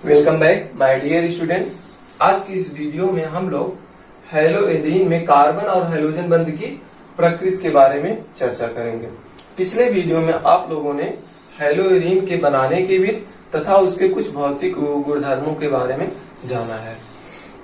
Welcome back my dear student. आज की इस वीडियो में हम लोग हैलोएरीन में कार्बन और हैलोजन बंध की प्रकृति के बारे में चर्चा करेंगे। पिछले वीडियो में आप लोगों ने हैलोएरीन के बनाने की विधि तथा उसके कुछ भौतिक गुणधर्मों के बारे में जाना है।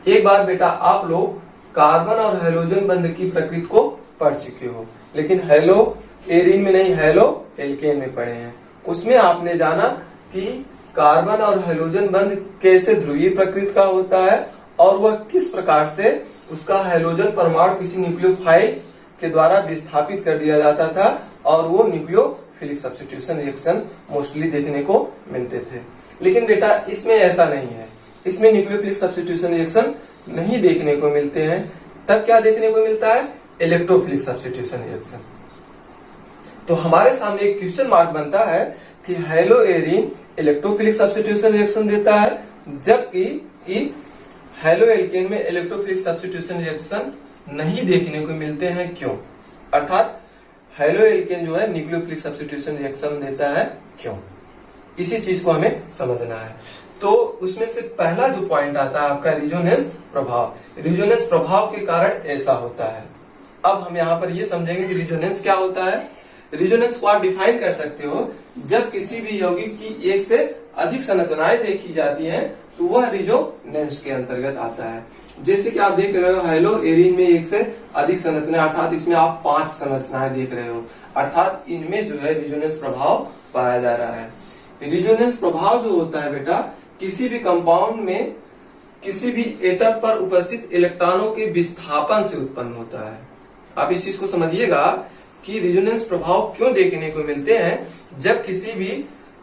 एक बार बेटा आप लोग कार्बन और हैलोजन बंध की प्रकृति को पढ़ चुके हो, लेकिन हैलोएरीन में नहीं, हैलो एल्केन में पढ़े हैं। उसमें आपने जाना कि कार्बन और हैलोजन बंध कैसे ध्रुवीय प्रकृति का होता है और वह किस प्रकार से उसका हैलोजन परमाणु किसी न्यूक्लियोफाइल के द्वारा विस्थापित कर दिया जाता था और वो न्यूक्लियोफिलिक सब्स्टिट्यूशन रिएक्शन मोस्टली देखने को मिलते थे। लेकिन बेटा इसमें ऐसा नहीं है, इसमें न्यूक्लियोफिलिक सब्स्टिट्यूशन रिएक्शन नहीं देखने को मिलते हैं। तब क्या देखने को मिलता है? Electrophilic substitution reaction. तो हमारे सामने एक क्वेश्चन मार्क बनता है कि हैलोएरीन इलेक्ट्रोफिलिक सब्स्टिट्यूशन रिएक्शन देता है, जबकि हैलोएल्केन में इलेक्ट्रोफिलिक सब्स्टिट्यूशन रिएक्शन नहीं देखने को मिलते हैं। क्यों? अर्थात हैलोएल्केन जो है न्यूक्लियोफिलिक सब्स्टिट्यूशन रिएक्शन देता है, क्यों? इसी चीज को हमें समझना है। तो उसमें से पहला जो पॉइंट आता है आपका रिजोनेंस प्रभाव। रिजोनेंस प्रभाव के कारण ऐसा होता है। अब हम यहाँ पर ये समझेंगे कि रिजोनेंस क्या होता है। रिजोनेंस को आप डिफाइन कर सकते हो, जब किसी भी यौगिक की एक से अधिक संरचनाएं देखी जाती हैं तो वह रिजोनेंस के अंतर्गत आता है। जैसे कि आप देख रहे हो हैलोएरीन में एक से अधिक संरचना, अर्थात इसमें आप 5 संरचनाएं देख रहे हो, अर्थात इनमें जो है रिजोनेंस प्रभाव पाया जा रहा है। रिजोनेंस प्रभाव जो होता है बेटा, किसी भी कंपाउंड में किसी भी एटम पर उपस्थित इलेक्ट्रॉनों के विस्थापन से उत्पन्न होता है। आप इस चीज को समझिएगा कि रिजोनेंस प्रभाव क्यों देखने को मिलते हैं। जब किसी भी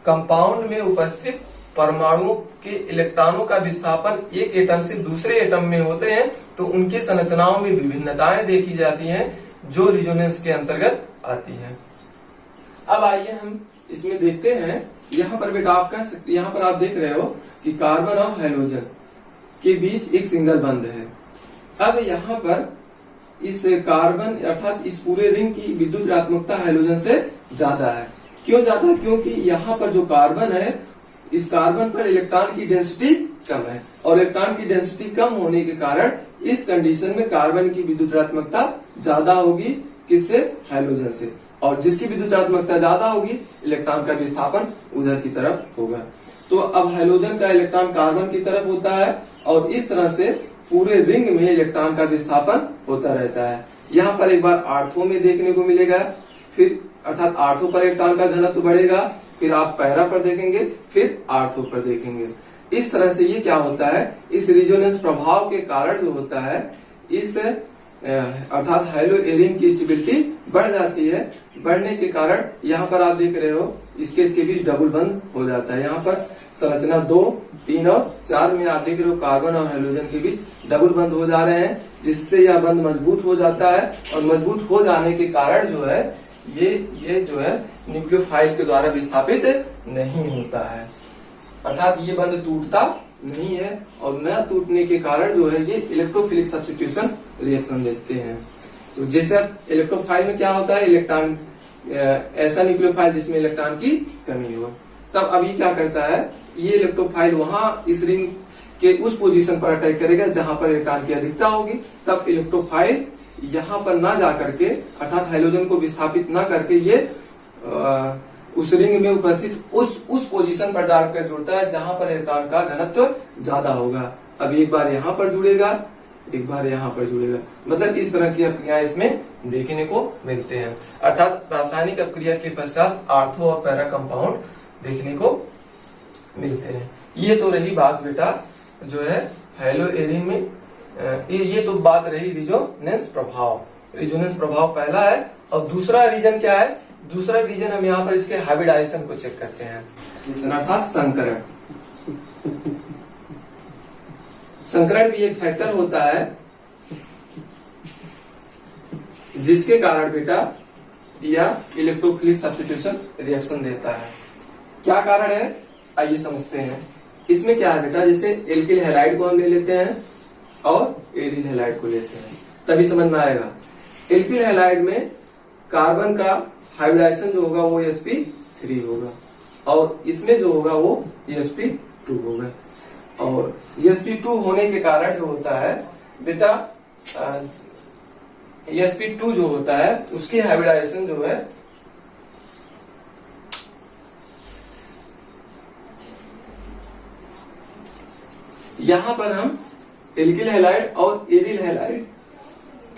कंपाउंड में उपस्थित परमाणुओं के इलेक्ट्रॉनों का विस्थापन एक एटम से दूसरे एटम में होते हैं तो उनके संरचनाओं में विभिन्नताएं देखी जाती हैं जो रिजोनेंस के अंतर्गत आती हैं। अब आइए हम इसमें देखते हैं। यहाँ पर बेटा आप कह सकते, यहाँ पर आप देख रहे हो कि कार्बन और हैलोजन के बीच एक सिंगल बंध है। अब यहाँ पर इस कार्बन अर्थात इस पूरे रिंग की विद्युत ऋणात्मकता हैलोजन से ज्यादा है। क्यों ज्यादा है? क्योंकि यहाँ पर जो कार्बन है, इस कार्बन पर इलेक्ट्रॉन की डेंसिटी कम है और इलेक्ट्रॉन की डेंसिटी कम होने के कारण इस कंडीशन में कार्बन की विद्युत ऋणात्मकता ज्यादा होगी, किससे? हैलोजन से। और जिसकी विद्युत ऋणात्मकता ज्यादा होगी, इलेक्ट्रॉन का विस्थापन उधर की तरफ होगा। तो अब हैलोजन का इलेक्ट्रॉन कार्बन की तरफ होता है और इस तरह से पूरे रिंग में इलेक्ट्रॉन का विस्थापन होता रहता है। यहाँ पर एक बार आर्थो में देखने को मिलेगा, फिर अर्थात आर्थो पर इलेक्ट्रॉन का घनत्व बढ़ेगा, फिर आप पैरा पर देखेंगे, फिर आर्थो पर देखेंगे। इस तरह से ये क्या होता है, इस रिजोनेंस प्रभाव के कारण जो होता है, इस अर्थात हैलोएरीन की स्टेबिलिटी बढ़ जाती है। बढ़ने के कारण यहाँ पर आप देख रहे हो इसके बीच डबल बंध हो जाता है। यहाँ पर संरचना 2, 3 और 4 में आप देख रहे हो कार्बन और हैलोजन के बीच डबल बंध हो जा रहे हैं, जिससे यह बंध मजबूत हो जाता है और मजबूत हो जाने के कारण जो है ये जो है न्यूक्लियोफाइल के द्वारा विस्थापित नहीं होता है। अर्थात ये बंध टूटता नहीं है और न टूटने के कारण जो है ये इलेक्ट्रोफिलिक सब्स्टिट्यूशन रिएक्शन देते हैं। तो जैसे इलेक्ट्रोफाइल में क्या होता है, इलेक्ट्रॉन ऐसा न्यूक्लियोफाइल जिसमें इलेक्ट्रॉन की कमी हो, तब अभी क्या करता है, ये इलेक्ट्रोफाइल वहां इस रिंग के उस पोजीशन पर अटैक करेगा जहां पर इलेक्ट्रॉन की अधिकता होगी। तब इलेक्ट्रोफाइल यहाँ पर ना जा करके अर्थात हैलोजन को विस्थापित ना करके ये उस रिंग में उपस्थित उस पोजीशन पर जाकर जुड़ता है जहां पर इलेक्ट्रॉन का घनत्व ज्यादा होगा। अब एक बार यहाँ पर जुड़ेगा, एक बार यहाँ पर जुड़ेगा, मतलब इस तरह की अपक्रियाएं इसमें देखने को मिलते हैं। अर्थात रासायनिक अपक्रिया के पश्चात आर्थो और पैरा कंपाउंड देखने को मिलते हैं। ये तो रही बात बेटा जो है हैलोएरीन में, ये तो बात रही रिजोनेंस प्रभाव। रिजोनेंस प्रभाव पहला है और दूसरा रीजन क्या है? दूसरा रीजन हम यहाँ पर इसके हाइब्रिडाइजेशन को चेक करते हैं, अर्थात संकरण। संकरण भी एक फैक्टर होता है जिसके कारण बेटा यह इलेक्ट्रोफिलिक सब्स्टिट्यूशन रिएक्शन देता है। क्या कारण है आइए समझते हैं। इसमें क्या है बेटा, जैसे एल्किल हैलाइड को हम ले लेते हैं और एरिल हैलाइड को लेते हैं, तभी समझ में आएगा। एल्किल हैलाइड में कार्बन का हाइब्रिडाइजेशन जो होगा वो sp3 होगा और इसमें जो होगा वो sp2 होगा। और sp2 होने के कारण जो होता है बेटा sp2 जो होता है उसकी हाइब्रिडाइजेशन जो है यहां पर हम एल्किल हैलाइड और एरिल हैलाइड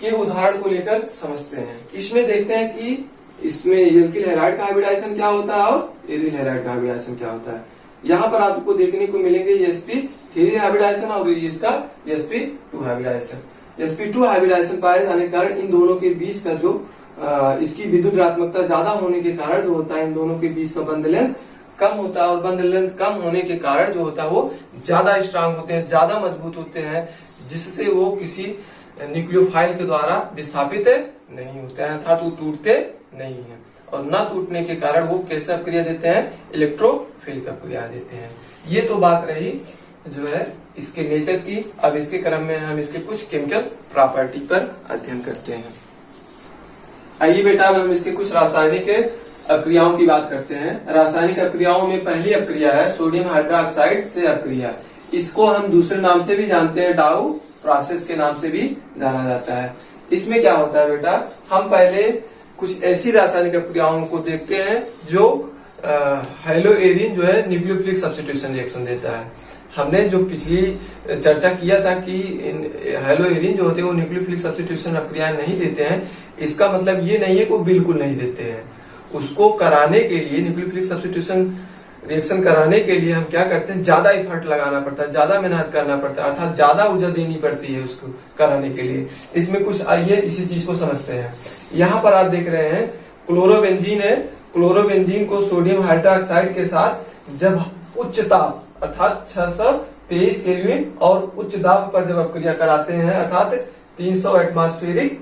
के उदाहरण को लेकर समझते हैं। इसमें देखते हैं कि इसमें एल्किल हैलाइड का हाइब्रिडाइजेशन क्या होता है और एरिल हैलाइड का हाइब्रिडाइजेशन क्या होता है। यहाँ पर आपको देखने को मिलेंगे sp3 हाइब्रिडाइजेशन और इसका sp2 हाइब्रिडाइजेशन। sp2 हाइब्रिडाइजेशन पाए जाने के कारण इन दोनों के बीच का जो इसकी विद्युत ऋणात्मकता ज्यादा होने के कारण जो होता है इन दोनों के बीच का बंध लेंथ कम होता है और बंध लेंथ कम होने के कारण जो होता है वो ज्यादा स्ट्रांग होते हैं, ज्यादा मजबूत होते हैं, जिससे वो किसी न्यूक्लियोफाइल के द्वारा विस्थापित नहीं होते हैं, अर्थात वो टूटते नहीं है। और न टूटने के कारण वो कैसे अपक्रिया देते हैं, इलेक्ट्रोफिलिक अपक्रिया देते हैं। ये तो बात रही जो है इसके नेचर की। अब इसके क्रम में हम इसके कुछ केमिकल प्रॉपर्टी पर अध्ययन करते हैं। आइए बेटा अब हम इसके कुछ रासायनिक अपक्रियाओं की बात करते हैं। रासायनिक अपक्रियाओं में पहली अपक्रिया है सोडियम हाइड्रोक्साइड से अपक्रिया। इसको हम दूसरे नाम से भी जानते हैं, डाउ प्रोसेस के नाम से भी जाना जाता है। इसमें क्या होता है बेटा, हम पहले कुछ ऐसी रासायनिक अपक्रियाओं को देखते हैं जो हेलोएरिन जो है न्यूक्लियोफिलिक सब्स्टिट्यूशन रिएक्शन देता है। हमने जो पिछली चर्चा किया था कि हेलोएरिन जो होते हैं वो न्यूक्लियोफिलिक सब्स्टिट्यूशन अपक्रिया नहीं देते हैं। इसका मतलब ये नहीं है कि वो बिल्कुल नहीं देते हैं। उसको कराने के लिए न्यूक्लियोफिलिक सब्स्टिट्यूशन रिएक्शन कराने के लिए हम क्या करते हैं, ज्यादा एफर्ट लगाना पड़ता है, ज्यादा मेहनत करना पड़ता है, अर्थात ज्यादा ऊर्जा देनी पड़ती है उसको कराने के लिए। इसमें कुछ आइए इसी चीज को समझते हैं। यहाँ पर आप देख रहे हैं क्लोरोबेंजीन है। क्लोरोबेंजीन को सोडियम हाइड्रोक्साइड के साथ जब उच्च ताप अर्थात 623 केल्विन और उच्च दाब पर जब अपक्रिया कराते हैं अर्थात 300 एटमॉस्फेरिक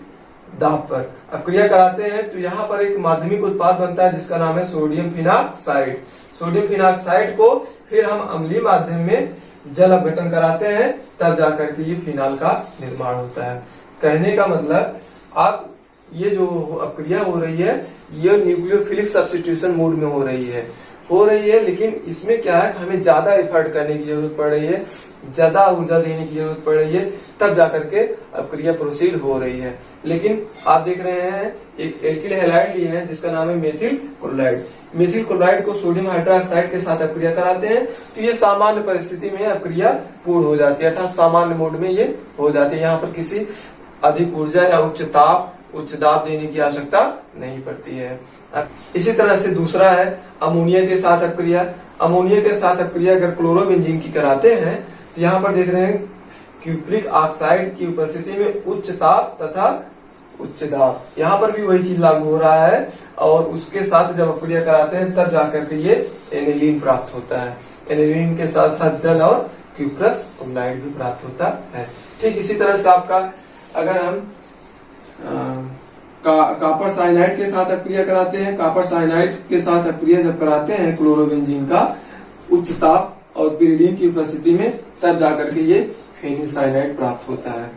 दाब पर अपक्रिया कराते हैं तो यहाँ पर एक माध्यमिक उत्पाद बनता है जिसका नाम है सोडियम फिनॉक्साइड। सोडियम फिनॉक्साइड को फिर हम अम्लीय माध्यम में जल अपघटन कराते हैं, तब जाकर के ये फिनाल का निर्माण होता है। कहने का मतलब आप ये जो अपक्रिया हो रही है ये न्यूक्लियोफिलिक सब्स्टिट्यूशन मोड में हो रही है, लेकिन इसमें क्या है, हमें ज्यादा एफर्ट करने की जरूरत पड़ रही है, ज्यादा ऊर्जा देने की जरूरत पड़ रही है, तब जाकर के अपक्रिया प्रोसीड हो रही है। लेकिन आप देख रहे हैं एक एल्किल हैलाइड लिए हैं जिसका नाम है मेथिल क्लोराइड। मेथिल क्लोराइड को सोडियम हाइड्रोक्साइड के साथ अपक्रिया कराते हैं तो ये सामान्य परिस्थिति में अपक्रिया पूर्ण हो जाती है, अर्थात सामान्य मोड में ये हो जाती है। यहाँ पर किसी अधिक ऊर्जा या उच्च दाब देने की आवश्यकता नहीं पड़ती है। इसी तरह से दूसरा है अमोनिया के साथ अपक्रिया। अमोनिया के साथ अपक्रिया अगर क्लोरोबेंजीन की कराते हैं तो यहाँ पर देख रहे हैं क्यूप्रिक ऑक्साइड की उपस्थिति में उच्च ताप तथा उच्च दाब, यहाँ पर भी वही चीज लागू हो रहा है। और उसके साथ जब अपक्रिया कराते हैं तब जाकर के ये एनिलीन प्राप्त होता है। एनिलीन के साथ साथ जल और क्यूप्रस क्लोराइड भी प्राप्त होता है। ठीक इसी तरह से आपका अगर हम कॉपर साइनाइड के साथ अपक्रिया कराते हैं, कॉपर साइनाइड के साथ अपक्रिया जब कराते हैं क्लोरोबेंजीन का उच्च ताप और पिरिडीन की उपस्थिति में, तब जाकर के ये फेनिल साइनाइड प्राप्त होता है।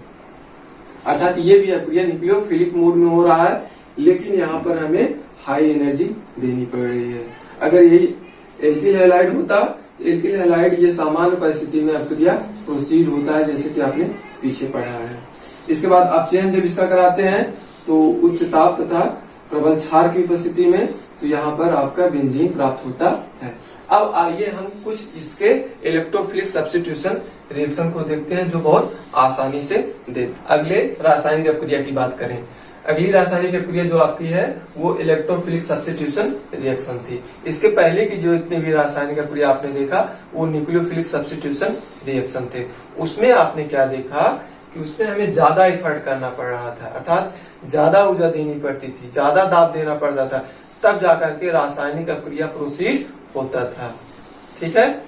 अर्थात ये भी अपक्रिया न्यूक्लियोफिलिक मोड में हो रहा है, लेकिन यहाँ पर हमें हाई एनर्जी देनी पड़ रही है। अगर यही एल्किल हैलाइड होता, एल्किल हैलाइड ये सामान्य परिस्थिति में अपक्रिया प्रोसीड होता है, जैसे कि आपने पीछे पढ़ा है। इसके बाद अपचयन जब इसका कराते हैं तो उच्च ताप तथा प्रबल क्षार की उपस्थिति में, तो यहाँ पर आपका बेंजीन प्राप्त होता है। अब आइए हम कुछ इसके इलेक्ट्रोफिलिक सब्स्टिट्यूशन रिएक्शन को देखते हैं जो बहुत आसानी से अगले रासायनिक अपक्रिया की बात करें। अगली रासायनिक अपक्रिया जो आपकी है वो इलेक्ट्रोफिलिक सब्स्टिट्यूशन रिएक्शन थी। इसके पहले की जो इतनी भी रासायनिक अपक्रिया आपने देखा वो न्यूक्लियोफिलिक सब्स्टिट्यूशन रिएक्शन थे। उसमें आपने क्या देखा कि उसमें हमें ज्यादा एफर्ट करना पड़ रहा था, अर्थात ज्यादा ऊर्जा देनी पड़ती थी, ज्यादा दाब देना पड़ता था, तब जाकर के रासायनिक अपक्रिया प्रोसीड होता था। ठीक है,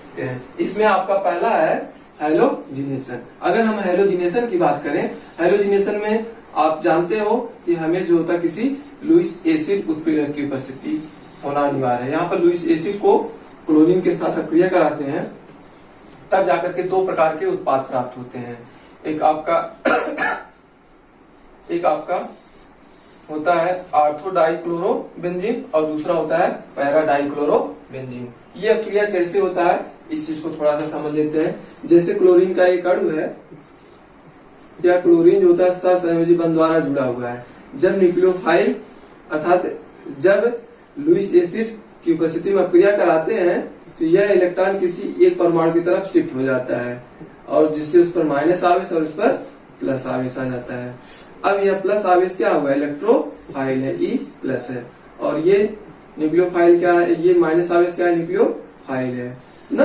इसमें आपका पहला है हैलोजिनेशन। अगर हम हैलोजिनेशन की बात करें, हैलोजिनेशन में आप जानते हो कि हमें जो होता किसी लुईस एसिड उत्प्रेरक की उपस्थिति होना अनिवार्य है। यहाँ पर लुईस एसिड को क्लोरीन के साथ अपक्रिया कराते हैं, तब जाकर के दो प्रकार के उत्पाद प्राप्त होते हैं। एक आपका होता है आर्थोडाइक्लोरोबेंजीन और दूसरा होता है पैराडाइक्लोरोबेंजीन। ये अपक्रिया कैसे होता है इस चीज को थोड़ा सा समझ लेते हैं। जैसे क्लोरीन का एक अणु है या क्लोरीन जो होता है सहसंयोजी बंध द्वारा जुड़ा हुआ है। जब न्यूक्लियोफाइल अर्थात जब लुईस एसिड की उपस्थिति में क्रिया कराते हैं तो यह इलेक्ट्रॉन किसी एक परमाणु की तरफ शिफ्ट हो जाता है और जिससे उस पर माइनस आवेश और उस पर प्लस आवेश आ जाता है। अब यह प्लस आवेश क्या हुआ, इलेक्ट्रोफाइल है, ई प्लस है, और ये न्यूक्लियोफाइल क्या है, ये माइनस आवेश क्या है, न्यूक्लियोफाइल है ना।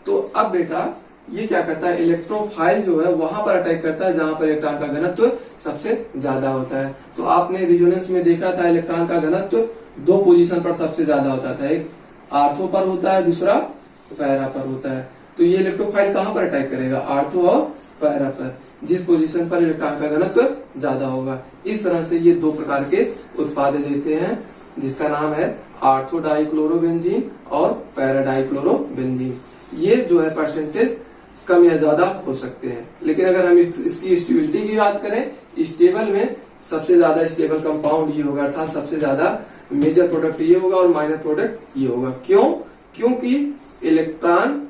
तो अब बेटा ये क्या करता है, इलेक्ट्रोफाइल जो है वहां पर अटैक करता है जहां पर इलेक्ट्रॉन का घनत्व सबसे ज्यादा होता है। तो आपने रिजोनेंस में देखा था इलेक्ट्रॉन का घनत्व दो पोजीशन पर सबसे ज्यादा होता था, एक आर्थो पर होता है, दूसरा पैरा पर होता है। तो ये इलेक्ट्रोफाइल कहां पर अटैक करेगा, आर्थो और पैरा पर, जिस पोजीशन पर इलेक्ट्रॉन का घनत्व ज्यादा होगा। इस तरह से ये दो प्रकार के उत्पाद देते हैं जिसका नाम है आर्थो डाइक्लोरोबेंजीन और पैरा डाइक्लोरोबेंजीन। ये जो है परसेंटेज कम या ज्यादा हो सकते हैं, लेकिन अगर हम इसकी स्टेबिलिटी की बात करें, स्टेबल में सबसे ज्यादा स्टेबल कंपाउंड ये होगा, अर्थात सबसे ज्यादा मेजर प्रोडक्ट ये होगा और माइनर प्रोडक्ट ये होगा। क्यों, क्योंकि इलेक्ट्रॉन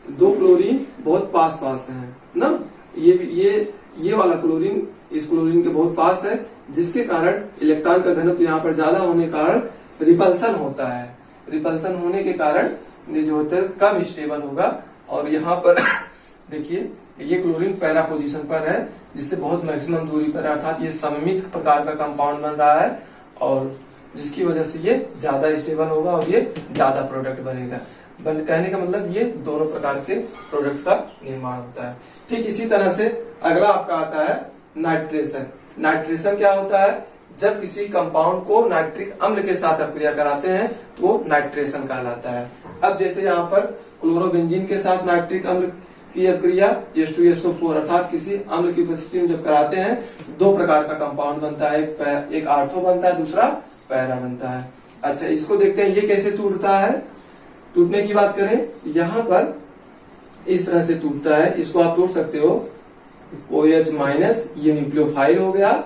दो क्लोरीन बहुत पास पास हैं ना, ये वाला क्लोरीन इस क्लोरीन के बहुत पास है, जिसके कारण इलेक्ट्रॉन का घनत्व यहाँ पर ज्यादा होने के कारण रिपल्सन होता है। रिपल्सन होने के कारण ये जो होता है कम स्टेबल होगा। और यहाँ पर देखिए ये क्लोरीन पैरा पोजीशन पर है, जिससे बहुत मैक्सिमम दूरी पर, अर्थात ये सममित प्रकार का कंपाउंड बन रहा है और जिसकी वजह से ये ज्यादा स्टेबल होगा और ये ज्यादा प्रोडक्ट बनेगा। कहने का मतलब ये दोनों प्रकार के प्रोडक्ट का निर्माण होता है। ठीक इसी तरह से अगला आपका आता है नाइट्रेशन। नाइट्रेशन क्या होता है, जब किसी कंपाउंड को नाइट्रिक अम्ल के साथ अपक्रिया कराते हैं तो वो नाइट्रेशन कहलाता है। अब जैसे यहाँ पर क्लोरोबेंजीन के साथ नाइट्रिक अम्ल की अपक्रिया H2SO4 अर्थात किसी अम्ल की उपस्थिति में जब कराते हैं दो प्रकार का कंपाउंड बनता है, एक आर्थो बनता है, दूसरा पैरा बनता है। अच्छा इसको देखते हैं ये कैसे टूटता है। टूटने की बात करें यहाँ पर इस तरह से टूटता है, इसको आप तोड़ सकते हो OH माइनस, ये न्यूक्लियोफाइल हो गया,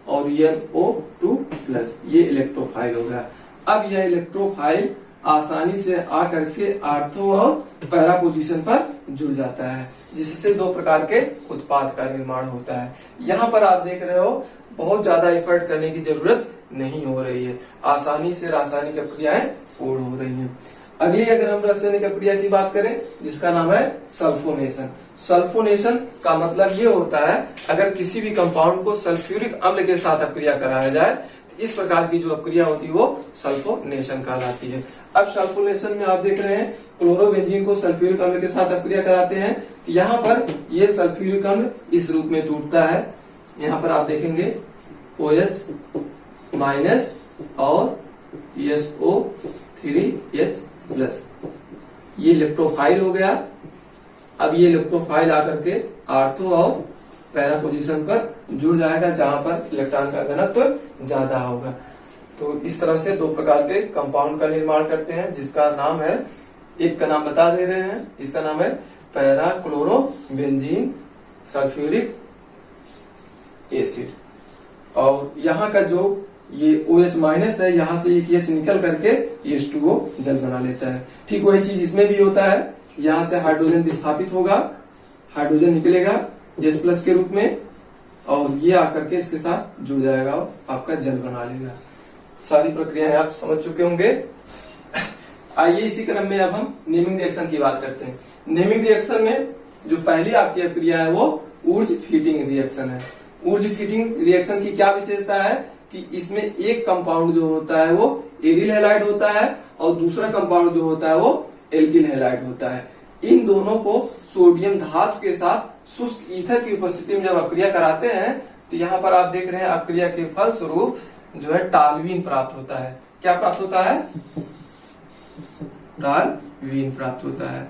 और ये O2 प्लस, ये इलेक्ट्रोफाइल हो गया। अब यह इलेक्ट्रोफाइल आसानी से आकर के आर्थो और पैरा पोजीशन पर जुड़ जाता है, जिससे दो प्रकार के उत्पाद का निर्माण होता है। यहाँ पर आप देख रहे हो बहुत ज्यादा एफर्ट करने की जरूरत नहीं हो रही है, आसानी से रासायनिक क्रियाएं पूर्ण हो रही हैं। अगली अगर हम रासायनिक क्रिया की बात करें जिसका नाम है सल्फोनेशन। सल्फोनेशन का मतलब ये होता है अगर किसी भी कंपाउंड को सल्फ्यूरिक अम्ल के साथ अपक्रिया कराया जाए तो इस प्रकार की जो अपक्रिया होती है वो सल्फोनेशन कहलाती है। अब सल्फोनेशन में आप देख रहे हैं क्लोरोबेंजीन को सल्फ्यूरिक अम्ल के साथ अपक्रिया कराते हैं तो यहाँ पर ये सल्फ्यूरिक अम्ल इस रूप में टूटता है। यहाँ पर आप देखेंगे OH माइनस और SO3H प्लस, ये इलेक्ट्रोफाइल हो गया। अब ये इलेक्ट्रोफाइल आकर के आर्थो और पैरा पोजीशन पर जुड़ जाएगा जहां पर इलेक्ट्रॉन का घनत्व ज्यादा होगा। तो इस तरह से दो प्रकार के कंपाउंड का निर्माण करते हैं जिसका नाम है, एक का नाम बता दे रहे हैं, इसका नाम है पैरा क्लोरोबेंजीन सल्फ्यूरिक एसिड। और यहाँ का जो ये OH माइनस है, यहाँ से एक H निकल करके H2O जल बना लेता है। ठीक वही चीज इसमें भी होता है, यहाँ से हाइड्रोजन विस्थापित होगा, हाइड्रोजन निकलेगा H प्लस के रूप में और ये आकर के इसके साथ जुड़ जाएगा और आपका जल बना लेगा। सारी प्रक्रियाएं आप समझ चुके होंगे। आइए इसी क्रम में अब हम नेमिंग रिएक्शन की बात करते हैं। नेमिंग रिएक्शन में जो पहली आपकी क्रिया है वो ऊर्ज फीटिंग रिएक्शन है। ऊर्ज फीटिंग रिएक्शन की क्या विशेषता है कि इसमें एक कंपाउंड जो होता है वो एरिल हैलाइड होता है और दूसरा कंपाउंड जो होता है वो एल्किल हैलाइड होता है। इन दोनों को सोडियम धातु के साथ शुष्क ईथर की उपस्थिति में जब अपक्रिया कराते हैं तो यहाँ पर आप देख रहे हैं अपक्रिया के फलस्वरूप जो है टालवीन प्राप्त होता है। क्या प्राप्त होता है, टालवीन प्राप्त होता है।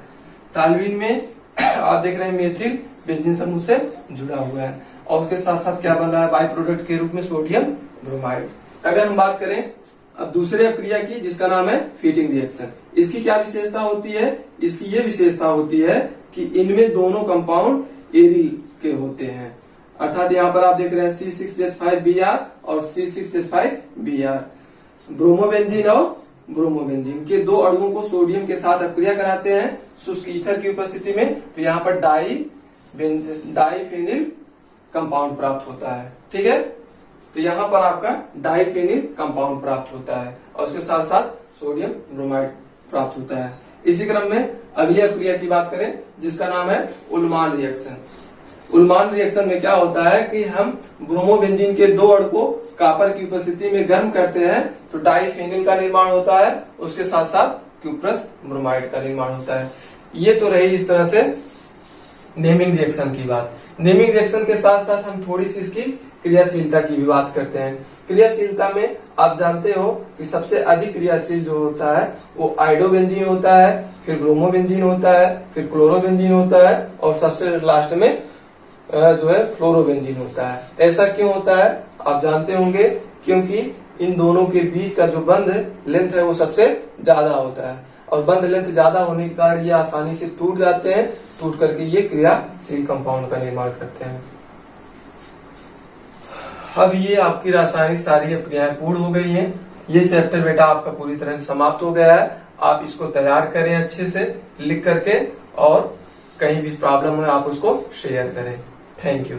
टालवीन में आप देख रहे हैं मेथिल बेंजीन समूह से जुड़ा हुआ है और उसके साथ साथ क्या बन रहा है, बाई प्रोडक्ट के रूप में सोडियम ब्रोमाइड। अगर हम बात करें अब दूसरे अपक्रिया की जिसका नाम है फीटिंग रिएक्शन, इसकी क्या विशेषता होती है, इसकी ये विशेषता होती है कि इनमें दोनों कंपाउंड एरिल के होते हैं। अर्थात यहाँ पर आप देख रहे हैं C6H5Br और C6H5Br, ब्रोमोबेंजीन और ब्रोमोबेंजीन के दो अणुओं को सोडियम के साथ अपक्रिया कराते हैं शुष्क ईथर की उपस्थिति में, तो यहाँ पर डाईफेनिल कंपाउंड प्राप्त होता है। ठीक है, तो यहाँ पर आपका डाईफेनिल कंपाउंड प्राप्त होता है और उसके साथ साथ सोडियम ब्रोमाइड प्राप्त होता है। इसी क्रम में अगली अपक्रिया की बात करें जिसका नाम है उल्मान रिएक्शन। उल्मान रिएक्शन में क्या होता है कि हम ब्रोमोबेंजीन के दो अणु को कॉपर की उपस्थिति में गर्म करते हैं तो डाईफेनिल का निर्माण होता है, उसके साथ साथ क्यूप्रस ब्रोमाइड का निर्माण होता है। ये तो रही इस तरह से नेमिंग रिएक्शन की बात। नेमिंग रिएक्शन के साथ साथ हम थोड़ी सी इसकी क्रियाशीलता की भी बात करते हैं। क्रियाशीलता में आप जानते हो कि सबसे अधिक क्रियाशील जो होता है वो आइडोबेंजीन होता है, फिर ब्रोमोबेंजीन होता है, फिर क्लोरोबेंजीन होता है और सबसे लास्ट में जो है फ्लोरोबेंजीन होता है। ऐसा क्यों होता है आप जानते होंगे, क्योंकि इन दोनों के बीच का जो बंध लेंथ है वो सबसे ज्यादा होता है और बंध लेंथ ज्यादा होने के कारण ये आसानी से टूट जाते हैं, टूट करके ये क्रियाशील कंपाउंड का निर्माण करते हैं। अब ये आपकी रासायनिक सारी अपक्रियाएं पूर्ण हो गई हैं। ये चैप्टर बेटा आपका पूरी तरह से समाप्त हो गया है। आप इसको तैयार करें अच्छे से लिख करके और कहीं भी प्रॉब्लम हो आप उसको शेयर करें। Thank you.